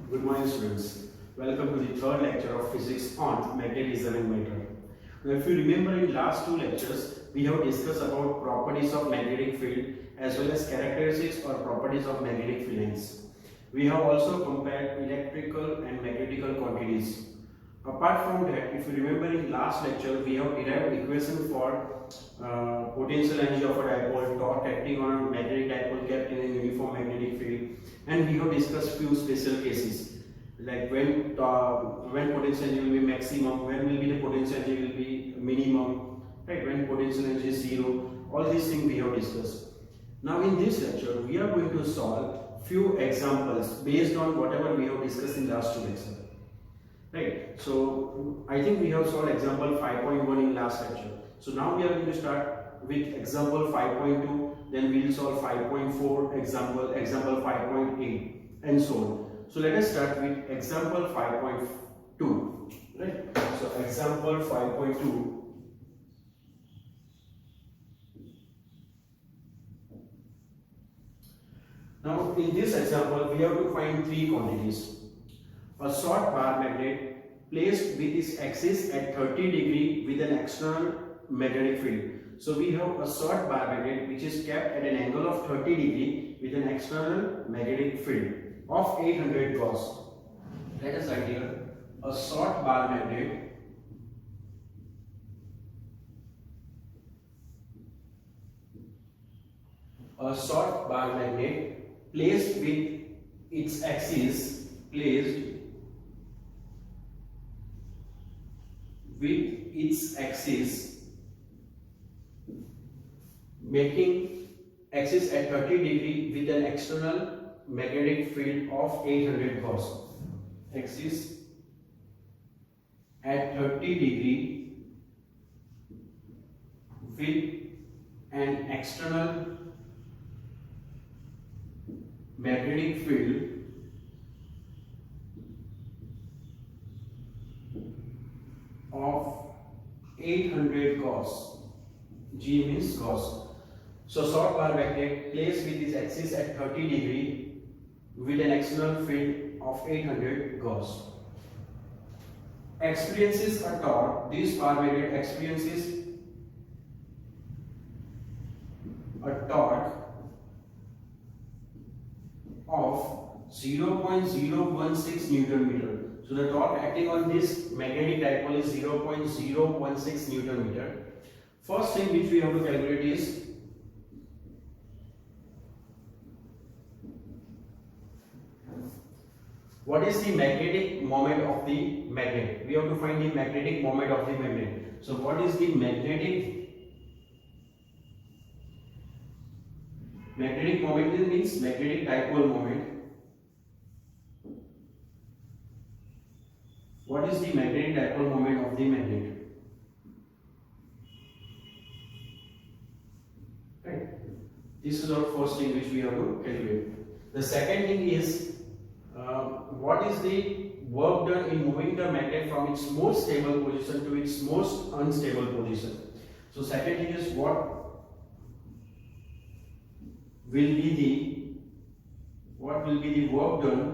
Good morning, students. Welcome to the third lecture of physics on magnetism and matter. Now, if you remember in last two lectures, we have discussed about properties of magnetic field as well as characteristics or properties of magnetic field lines. We have also compared electrical and magnetical quantities. Apart from that, if you remember in last lecture, we have derived equation for potential energy of a dipole, torque acting on a magnetic dipole kept in a uniform magnetic field, and we have discussed few special cases like when potential energy will be maximum, when will be the potential energy will be minimum, right? When potential energy is zero, all these things we have discussed. Now in this lecture, we are going to solve few examples based on whatever we have discussed in last two lectures. Right. So I think we have solved example 5.1 in last lecture. So now we are going to start with example 5.2, then we will solve 5.4 example 5.8 and so on. So let us start with example 5.2. Right. So example 5.2. Now in this example we have to find three quantities. A short bar magnet placed with its axis at 30 degree with an external magnetic field. So we have a short bar magnet which is kept at an angle of 30 degree with an external magnetic field of 800 Gauss. Let us write here a short bar magnet placed with its axis making axis at 30 degree with an external magnetic field of 800 Gauss. Axis at 30 degree with an external magnetic field of 800 Gauss. G means Gauss. So short bar magnet placed with its axis at 30 degree with an external field of 800 Gauss. Experiences a torque. This bar magnet experiences a torque of 0.016 Newton meter. So the torque acting on this magnetic dipole is 0.016 Newton meter. First thing which we have to calculate is what is the magnetic moment of the magnet. We have to find the magnetic moment of the magnet. So what is the magnetic moment? This means magnetic dipole moment. What is the magnetic dipole moment of the magnet? Right. This is our first thing which we have to calculate. The second thing is what is the work done in moving the magnet from its most stable position to its most unstable position. So second thing is what will be the work done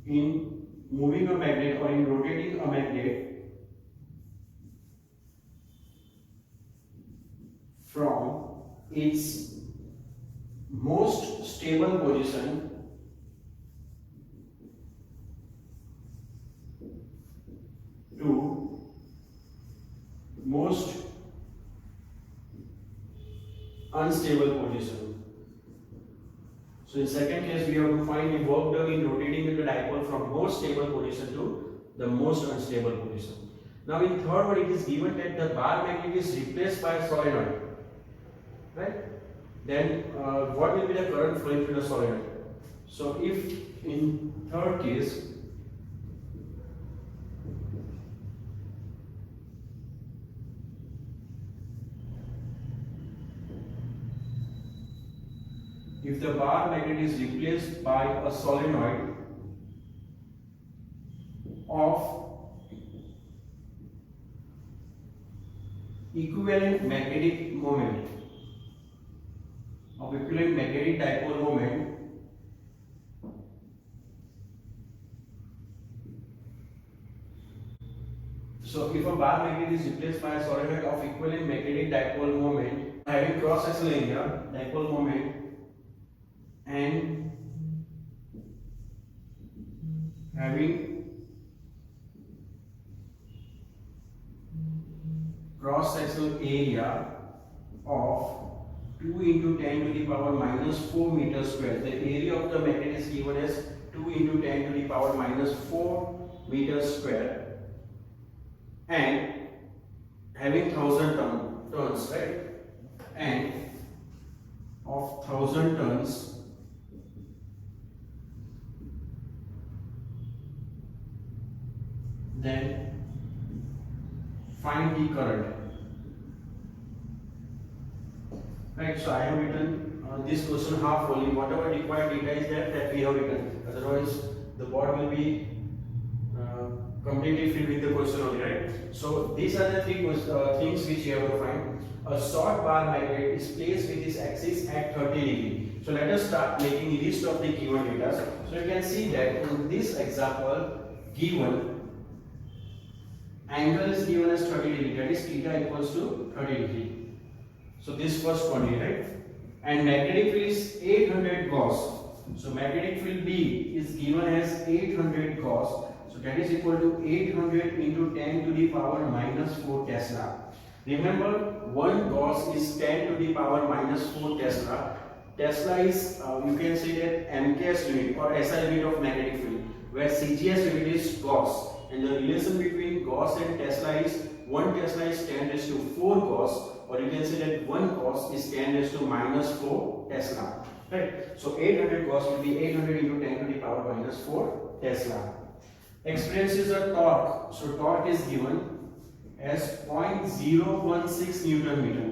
in moving a magnet or in rotating a magnet from its most stable position to most unstable position. So in second case we have to find the work done in rotating the dipole from most stable position to the most unstable position. Now in third one it is given that the bar magnet is replaced by a solenoid, right? Then what will be the current flowing through the solenoid? So if in third case if the bar magnet is replaced by a solenoid of equivalent magnetic moment, of equivalent magnetic dipole moment, if a bar magnet is replaced by a solenoid of equivalent magnetic dipole moment having cross-sectional area, dipole moment, and having cross-sectional area of 2 into 10 to the power minus 4 meters square. The area of the magnet is given as 2 into 10 to the power minus 4 meters square, and having 1000 turns, right? And of 1000 turns, then find the current. Right, so I have written this question half only. Whatever required data is there, that we have written. Otherwise, the board will be completely filled with the question only, right? So these are the three things which you have to find. A short bar magnet is placed with its axis at 30 degree. So let us start making a list of the given data. So you can see that in this example, given angle is given as 30 degree. That is theta equals to 30 degree. So this first quantity, right? And magnetic field is 800 Gauss. So magnetic field B is given as 800 Gauss. So that is equal to 800 into 10 to the power minus 4 Tesla. Remember, 1 Gauss is 10 to the power minus 4 Tesla. Tesla is, you can say that MKS unit or SI unit of magnetic field, where CGS unit is Gauss. And the relation between Gauss and Tesla is 1 Tesla is 10 raised to 4 Gauss, or you can say that 1 Gauss is 10 raised to minus 4 Tesla. Right? So 800 Gauss will be 800 into 10 to the power minus 4 Tesla. Experiences a torque. So torque is given as 0.016 Newton meter.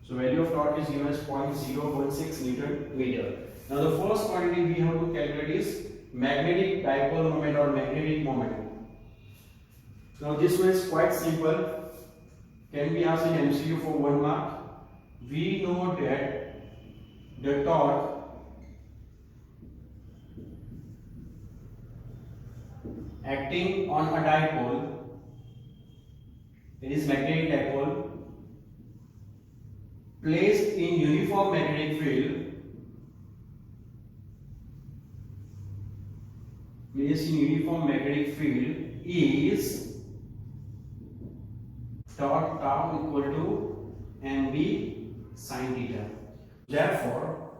So value of torque is given as 0.016 Newton meter. Now the first quantity we have to calculate is magnetic dipole moment or magnetic moment. Now this one is quite simple. Can be asked in MCQ for 1 mark. We know that the torque acting on a dipole, it is magnetic dipole, placed in uniform magnetic field, is torque tau equal to mv sin theta. Therefore,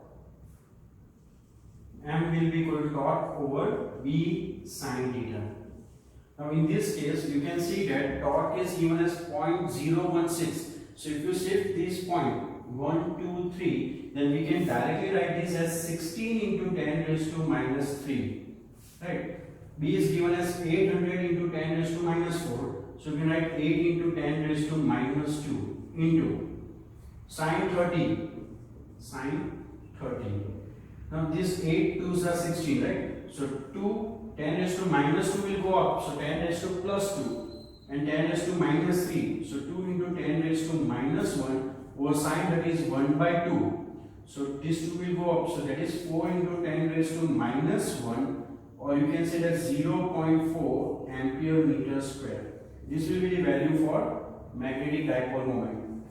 m will be equal to torque over v sin theta. Now in this case, you can see that torque is given as 0.016. So if you shift this point 1, 2, 3, then we can directly write this as 16 into 10 raised to minus 3. Right? B is given as 800 into 10 raised to minus 4. So we can write 8 into 10 raised to minus 2 into sine 30. Sine 30. Now this 8 2s are 16, right? So 2, 10 raised to minus 2 will go up. So 10 raised to plus 2 and 10 raised to minus 3. So 2 into 10 raised to minus 1 over sine that is 1 by 2. So this 2 will go up. So that is 4 into 10 raised to minus 1, or you can say that 0.4 ampere meter square. This will be the value for magnetic dipole moment.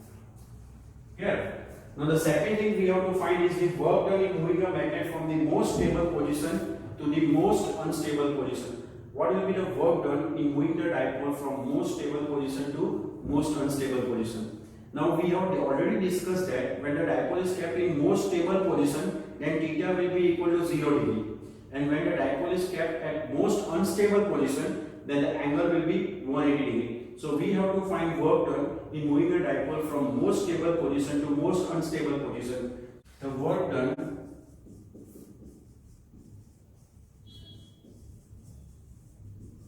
Here. Now the second thing we have to find is the work done in moving a magnet from the most stable position to the most unstable position. What will be the work done in moving the dipole from most stable position to most unstable position? Now we have already discussed that when the dipole is kept in most stable position, then theta will be equal to 0 degree. And when the dipole is kept at most unstable position, then the angle will be 180 degree. So we have to find work done in moving a dipole from most stable position to most unstable position. The work done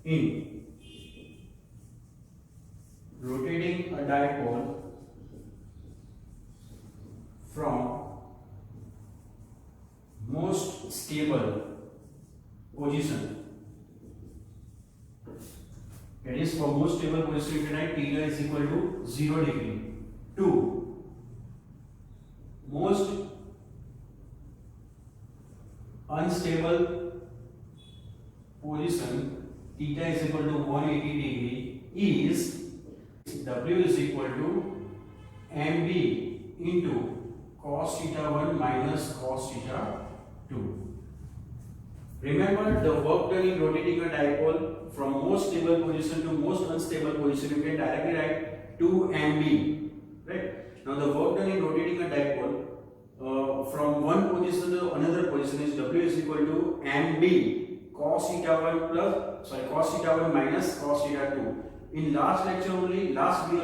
in rotating a dipole from most stable position. That is, for most stable position, you can write theta is equal to 0 degree to most unstable position, theta is equal to 180 degree, is W is equal to mb into cos theta 1 minus cos theta 2. Remember, the work done in rotating a dipole from most stable position to most unstable position, you can directly write 2mb, right? Now the work done in rotating a dipole from one position to another position is W is equal to mb cos theta 1 cos theta 1 minus cos theta 2. In last video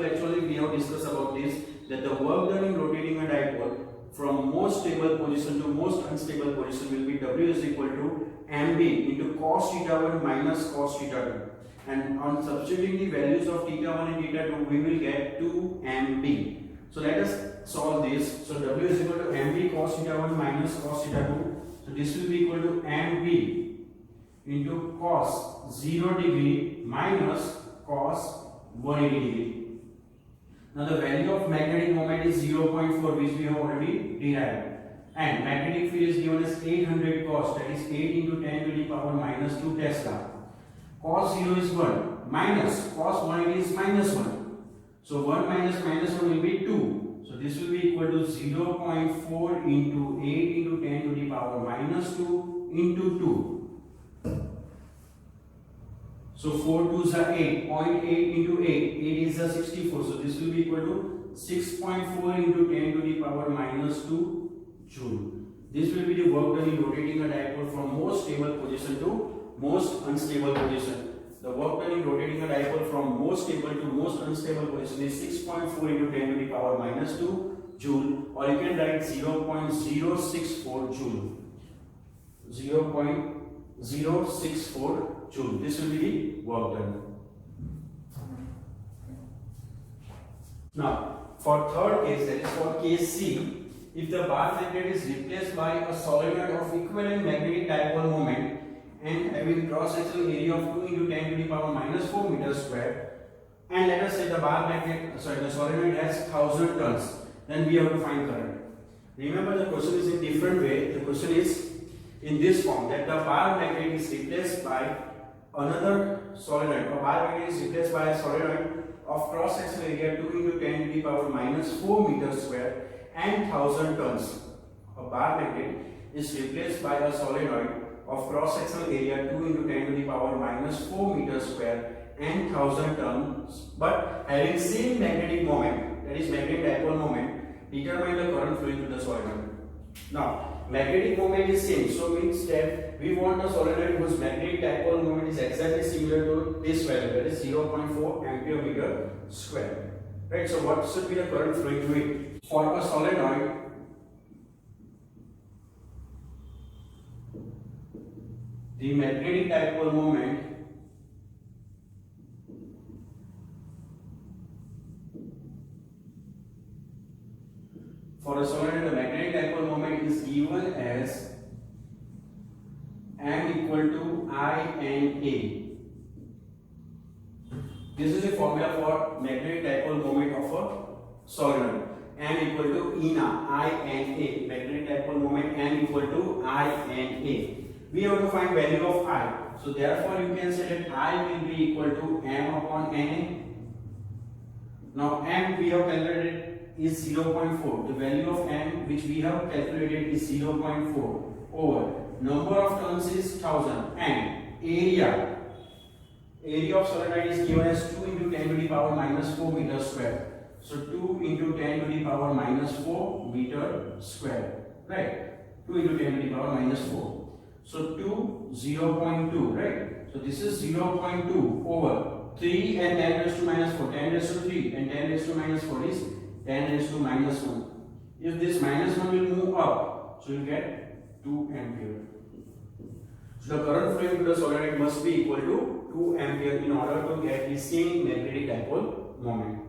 lecture only, we have discussed about this, that the work done in rotating a dipole from most stable position to most unstable position will be W is equal to mb into cos theta 1 minus cos theta 2, and on substituting the values of theta 1 and theta 2 we will get 2mb. So let us solve this. So W is equal to mb cos theta 1 minus cos theta 2. So this will be equal to mb into cos 0 degree minus cos 180 degree. Now the value of magnetic moment is 0.4, which we have already derived, and magnetic field is given as 800 cos, that is 8 into 10 to the power minus 2 Tesla. Cos 0 is 1 minus cos 180 is minus 1. So 1 minus minus 1 will be 2. So this will be equal to 0.4 into 8 into 10 to the power minus 2 into 2. So 4 2s are 8, 0.8 into 8, 8 is 64. So this will be equal to 6.4 into 10 to the power minus 2 joule. This will be the work done in rotating a dipole from most stable position to most unstable position. The work done in rotating a dipole from most stable to most unstable position is 6.4 into 10 to the power minus 2 joule, or you can write 0.064 joule. 0.064 joule. This will be the work done. Now, for third case, that is for case C, if the bar magnet is replaced by a solenoid of equivalent magnetic dipole moment and having cross-sectional area of 2 into 10 to the power minus 4 meters squared, and let us say the the solenoid has 1000 turns, then we have to find current. Remember, the question is in different way. The question is in this form, that the bar magnet is replaced by another solenoid, or bar magnet is replaced by a solenoid of cross-sectional area 2 into 10 to the power minus 4 meters square and 1000 turns. A bar magnet is replaced by a solenoid of cross-sectional area 2 into 10 to the power minus 4 meters square and 1000 turns, but having same magnetic moment, that is magnetic dipole moment, determine the current flowing through the solenoid. Now, magnetic moment is same, so means that we want a solenoid whose magnetic dipole moment is exactly similar to this value, that is 0.4 ampere meter square. Right? So what should be the current flowing through it? For a solenoid, the magnetic dipole moment the magnetic dipole moment is given as m equal to I and A. This is the formula for magnetic dipole moment of a solenoid. M equal to INA, I and A. Magnetic dipole moment M equal to I and A. We have to find value of I. So therefore you can say that I will be equal to M upon NA. Now M we have calculated is 0.4. The value of M which we have calculated is 0.4 over number of turns is 1000 and area of solenoid is given as 2 into 10 to the power minus 4 meter square. So 2 into 10 to the power minus 4 meter square, right? 2 into 10 to the power minus 4. So 2, 0.2, right? So this is 0.2 over 3 and 10 raised to minus 4. 10 raised to 3 and 10 raised to minus 4 is 10 raised to minus 1. If this minus 1 will move up, so you get 2 ampere. So the current flowing to the solenoid must be equal to 2 ampere in order to get the same magnetic dipole moment.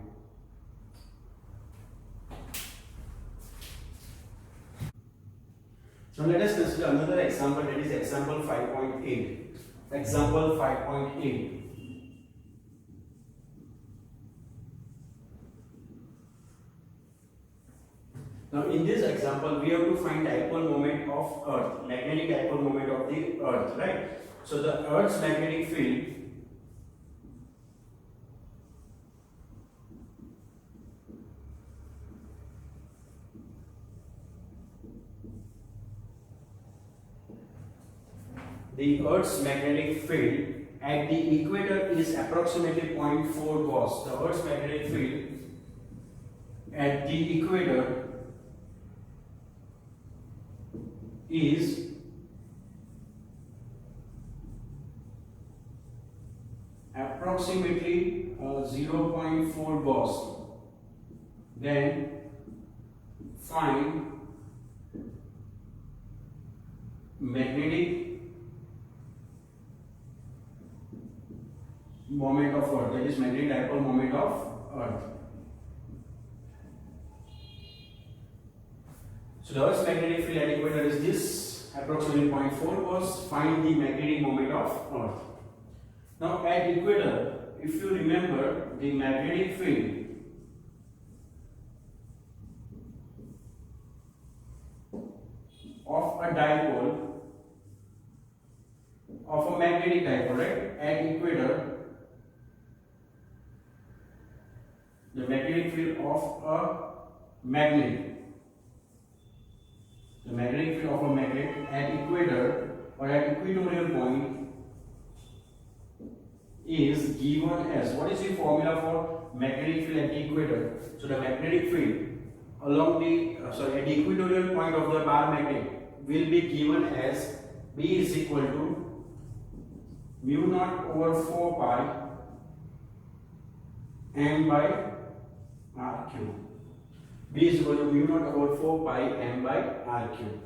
Now let us consider another example, that is example 5.8. Example 5.8. Now in this example we have to find dipole moment of Earth, magnetic dipole moment of the Earth, right? So the Earth's magnetic field the Earth's magnetic field at the equator is approximately 0.4 Gauss. The Earth's magnetic field at the equator is approximately 0.4 Gauss. Then find magnetic moment of Earth, that is magnetic dipole moment of Earth. So the Earth's magnetic field at equator is this, approximately 0.4 Gauss. Find the magnetic moment of Earth. Now at equator, if you remember, the magnetic field of a dipole, of a magnetic dipole, right, at equator, the magnetic field of a magnet, the magnetic field of a magnet at equator or at equatorial point is given as, what is the formula for magnetic field at the equator? So the magnetic field along the at the equatorial point of the bar magnet will be given as B is equal to mu naught over 4 pi m by r cube. B is equal to mu naught over 4 pi m by r cube.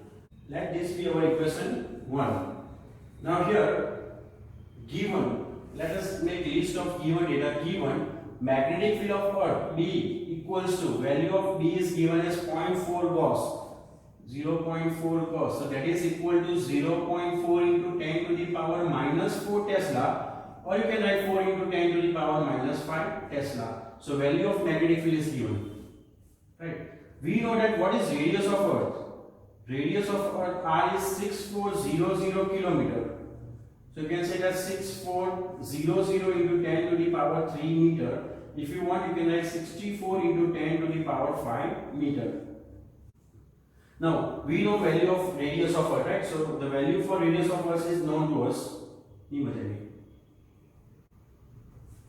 Let this be our equation 1. Now here, given, let us make list of given data. Given magnetic field of Earth B equals to, value of B is given as 0.4 Gauss, 0.4 Gauss. So that is equal to 0.4 into 10 to the power minus 4 Tesla, or you can write 4 into 10 to the power minus 5 Tesla. So value of magnetic field is given. Right. We know that what is radius of Earth? Radius of Earth R is 6400 kilometer. So you can say that 6400 into 10 to the power 3 meter. If you want, you can write 64 into 10 to the power 5 meter. Now we know value of radius of Earth, right? So the value for radius of Earth is known to us.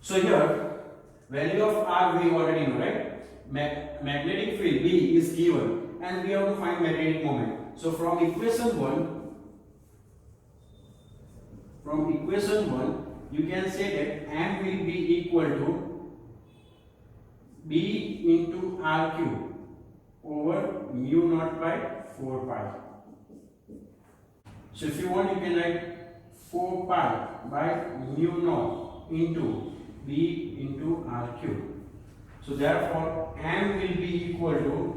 So here, value of R we already know, right? Magnetic field B is given, and we have to find magnetic moment. So from equation 1, you can say that M will be equal to B into R cube over mu naught by 4 pi. So if you want, you can write 4 pi by mu naught into B into R cube. So therefore M will be equal to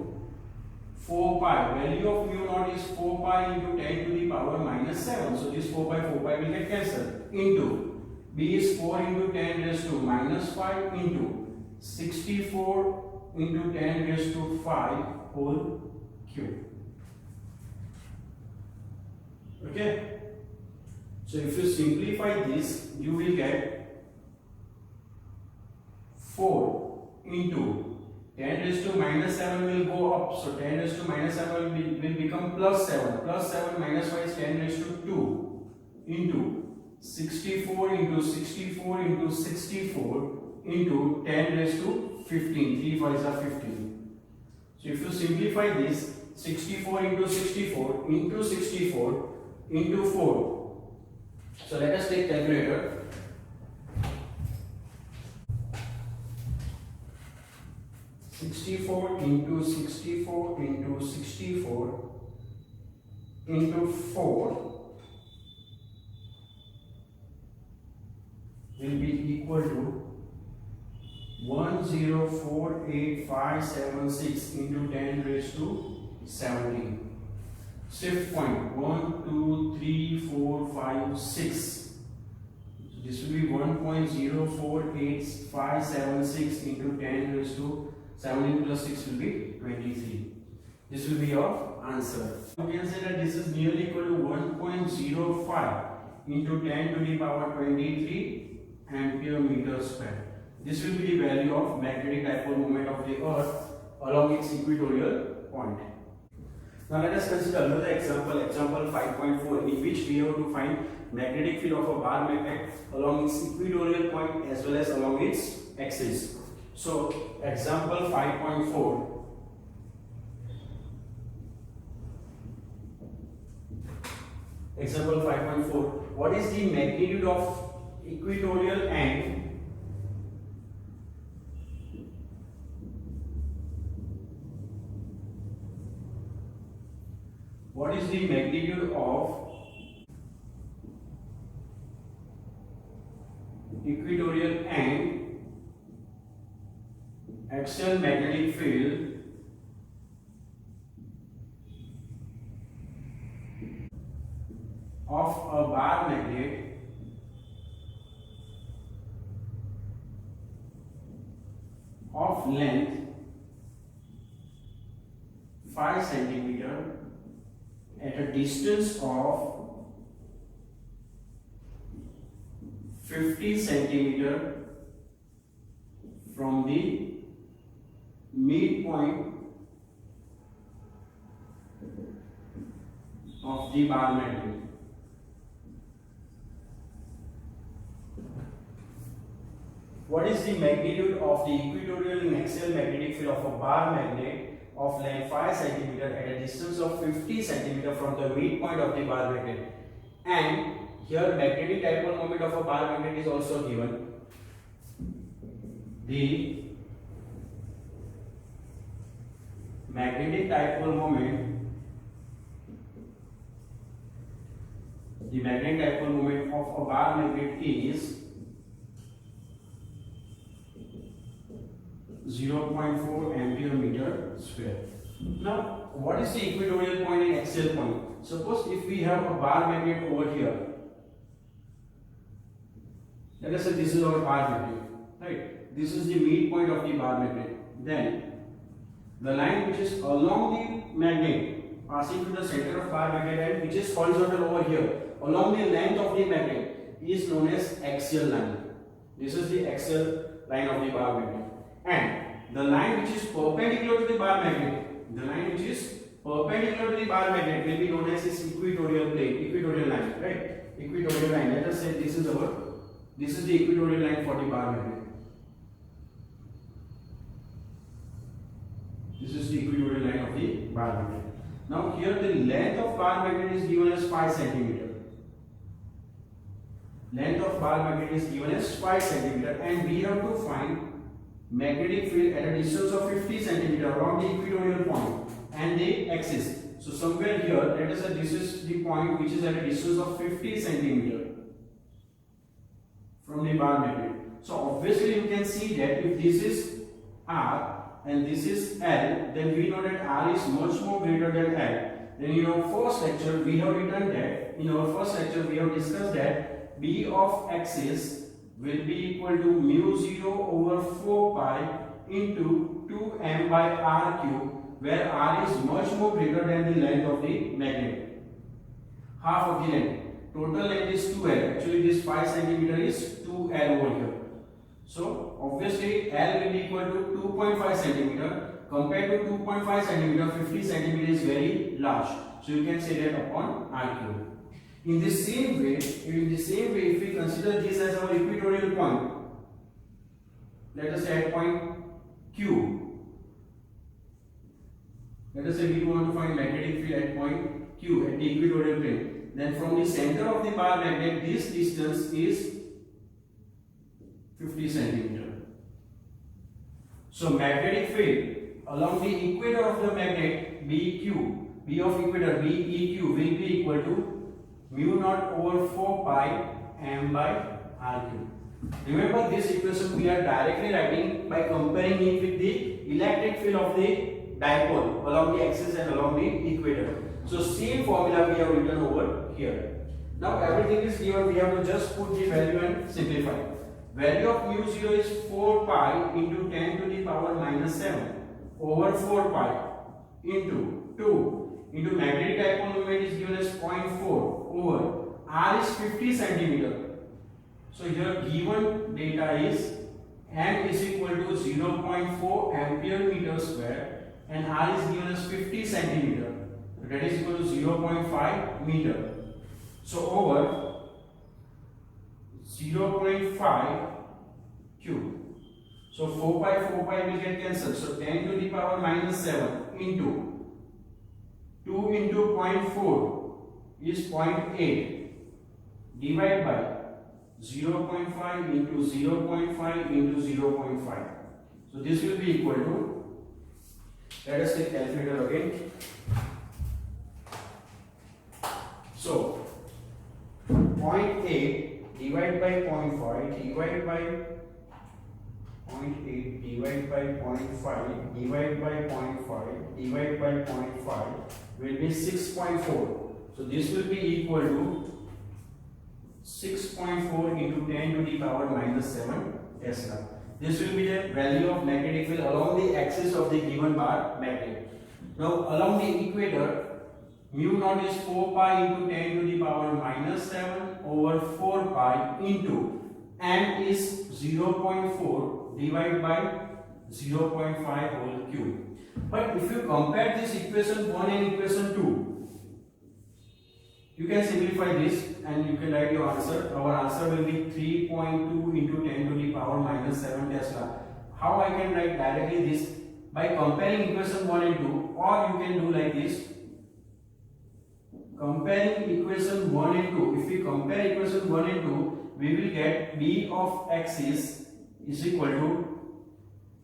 4 pi. Value of mu naught is 4 pi into 10 to the power minus 7. So this 4 pi will get cancelled. Into B is 4 into 10 raised to minus 5 into 64 into 10 raised to 5 whole cube. Okay. So if you simplify this, you will get 4 into 10 raised to minus 7 will go up. So 10 raised to minus 7 will become plus 7. Plus 7 minus 5 is 10 raised to 2 into 64 into 64 into 64 into 10 raised to 15. 3 5s are 15. So if you simplify this, 64 into 64 into 64 into 4. So let us take calculator. 64 into 64 into 64 into 4 will be equal to 1048,576 into 10 raised to 17. Shift point 1, 2, 3, 4, 5, 6. So this will be 1.048576 into 10 raised to 17 plus 6 will be 23. This will be your answer. You can say that this is nearly equal to 1.05 into 10 to the power 23 ampere meter square. This will be the value of magnetic dipole moment of the Earth along its equatorial point. Now let us consider another example, example 5.4, in which we have to find magnetic field of a bar magnet along its equatorial point as well as along its axis. So example 5.4. Example 5.4. What is the magnitude of equatorial and what is the magnitude of equatorial and axial magnetic field of a bar magnet of length 5 centimeter at a distance of 50 centimeter from the midpoint of the bar magnet. What is the magnitude of the equatorial and axial magnetic field of a bar magnet of length 5 cm at a distance of 50 cm from the midpoint of the bar magnet? And here magnetic dipole moment of a bar magnet is also given. The magnetic dipole moment of a bar magnet is 0.4 ampere meter square. Now, what is the equatorial point and axial point? Suppose if we have a bar magnet over here, let us say this is our bar magnet, right? This is the midpoint of the bar magnet. Then, the line which is along the magnet passing to the center of bar magnet and which is horizontal over here, along the length of the magnet is known as axial line. This is the axial line of the bar magnet. And the line which is perpendicular to the bar magnet, will be known as its equatorial line, right? Equatorial line. Let us say this is the equatorial line for the bar magnet. This is the equatorial line of the bar magnet. Now here the length of bar magnet is given as 5 cm. Length of bar magnet is given as 5 cm, and we have to find magnetic field at a distance of 50 cm along the equatorial point and the axis. So somewhere here, let us say this is the point which is at a distance of 50 cm from the bar magnet. So obviously you can see that if this is R and this is L, then we know that R is much more greater than L. Then in our first lecture we have discussed that B of axis will be equal to mu 0 over 4 pi into 2m by r cube, where r is much more greater than the length of the magnet. Half of the length. Total length is 2l. Actually this 5 cm is 2l over here. So obviously L will be equal to 2.5 cm. Compared to 2.5 cm, 50 cm is very large. So you can say that upon r cube. In the same way, if we consider this as our equatorial point, let us say at point Q. Let us say we want to find magnetic field at point Q at the equatorial plane. Then from the center of the bar magnet, this distance is 50 cm. So magnetic field along the equator of the magnet BQ, B of equator BEQ will be equal to mu naught over 4 pi m by r cube. Remember this equation we are directly writing by comparing it with the electric field of the dipole along the axis and along the equator. So same formula we have written over here. Now everything is given, we have to just put the value and simplify. Value of mu 0 is 4 pi into 10 to the power minus 7 over 4 pi into 2 into magnetic dipole moment is given as 0.4 over r is 50 centimeter. So here given data is m is equal to 0.4 ampere meter square and r is given as 50 centimeter. that is equal to 0.5 meter. So over 0.5 cube. So 4 pi will get cancelled. So 10 to the power minus 7 into 2 into 0.4 is 0.8 divided by 0.5 into 0.5 into 0.5. So this will be equal to, let us take calculator again. So 0.8 divided by 0.5 divided by 0.8 divided by 0.5 divided by 0.5 divided by 0.5 will be 6.4. So this will be equal to 6.4 into 10 to the power minus 7 Tesla. This will be the value of magnetic field along the axis of the given bar magnet. Now along the equator, mu naught is 4 pi into 10 to the power minus 7 over 4 pi into m is 0.4 divided by 0.5 whole cube. But if you compare this equation 1 and equation 2, you can simplify this and you can write your answer. Our answer will be 3.2 into 10 to the power minus 7 Tesla. How I can write directly this? By comparing equation 1 and 2, or you can do like this. Comparing equation 1 and 2. If we compare equation 1 and 2, we will get B of axis is equal to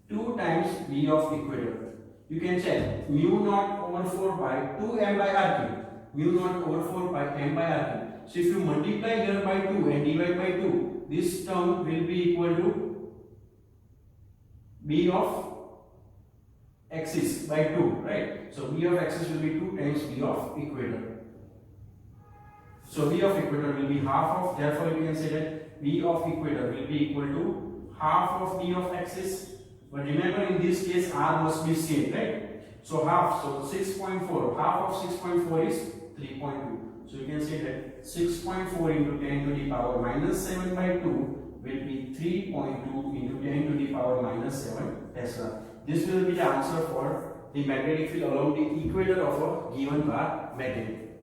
2 times B of equator. You can check mu naught over 4 pi 2 m by r cube. Mu naught over 4 pi m by r cube. So if you multiply here by 2 and divide by 2, this term will be equal to B of axis by 2, right? So B of axis will be 2 times B of equator. So B of equator will be half of, therefore you can say that B of equator will be equal to half of B of axis. But remember, in this case R must be same, right? So half, so 6.4, half of 6.4 is 3.2. So you can say that 6.4 into 10 to the power minus 7 by 2 will be 3.2 into 10 to the power minus 7 Tesla. This will be the answer for the magnetic field along the equator of a given bar magnet.